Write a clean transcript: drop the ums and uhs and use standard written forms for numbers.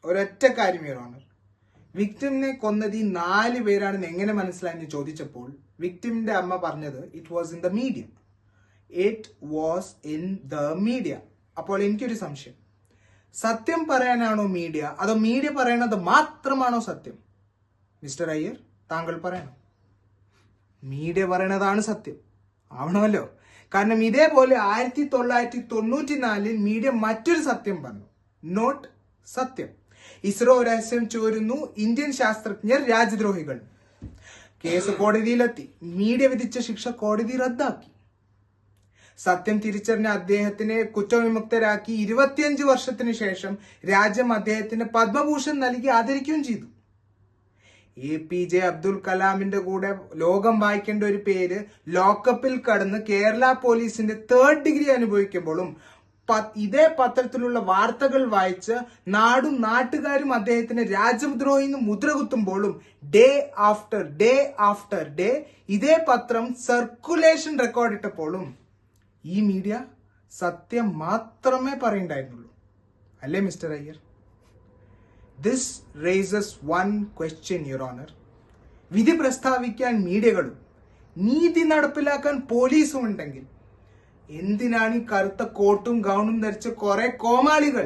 ഒരൊറ്റ കാര്യം യുവർ വിക്ടിമിനെ കൊന്നത് ഈ 4 പേരാണെന്ന് എങ്ങനെ മനസ്സിലായെന്ന് ചോദിച്ചപ്പോൾ വിക്ടിമിന്റെ അമ്മ പറഞ്ഞത് it was in the media. It was in the media. അപ്പോൾ എനിക്കൊരു സംശയം, സത്യം പറയാനാണോ മീഡിയ, അതോ മീഡിയ പറയണത് മാത്രമാണോ സത്യം? മിസ്റ്റർ അയ്യർ, താങ്കൾ പറയണം. മീഡിയ പറയണതാണ് സത്യം ആവണമല്ലോ. കാരണം ഇതേപോലെ 1994 മീഡിയ മറ്റൊരു സത്യം പറഞ്ഞു. നോട്ട് സത്യം. ഇസ്രോ രഹസ്യം ചോരുന്നു, ഇന്ത്യൻ ശാസ്ത്രജ്ഞർ രാജ്യദ്രോഹികൾ. കേസ് കോടതിയിലെത്തി. മീഡിയ വിധിച്ച ശിക്ഷ കോടതി റദ്ദാക്കി. സത്യം തിരിച്ചറിഞ്ഞ അദ്ദേഹത്തിനെ കുറ്റവിമുക്തരാക്കി 25 വർഷത്തിന് ശേഷം രാജ്യം അദ്ദേഹത്തിന് പത്മഭൂഷൺ നൽകി ആദരിക്കുകയും ചെയ്തു. APJ അബ്ദുൽ കലാമിന്റെ കൂടെ ലോകം വായിക്കേണ്ട ഒരു പേര് ലോക്കപ്പിൽ കടന്ന് കേരള പോലീസിന്റെ 3rd ഡിഗ്രി അനുഭവിക്കുമ്പോഴും ഇതേ പത്രത്തിലുള്ള വാർത്തകൾ വായിച്ച് നാടും നാട്ടുകാരും അദ്ദേഹത്തിന് രാജ്യദ്രോഹി മുദ്ര കുത്തുമ്പോഴും day after day after day ഇതേ പത്രം സർക്കുലേഷൻ റെക്കോർഡ് ഇട്ടപ്പോഴും ഈ മീഡിയ സത്യം മാത്രമേ പറയണ്ടായിരുന്നുള്ളൂ. അല്ലേ mister Iyer? This raises one question, Your Honor. വിധി പ്രസ്താവിക്കാൻ മീഡിയകളും നീതി നടപ്പിലാക്കാൻ പോലീസും ഉണ്ടെങ്കിൽ എന്തിനാണ് ഈ കറുത്ത കോട്ടും ഗൗണും ധരിച്ച കുറെ കോമാളികൾ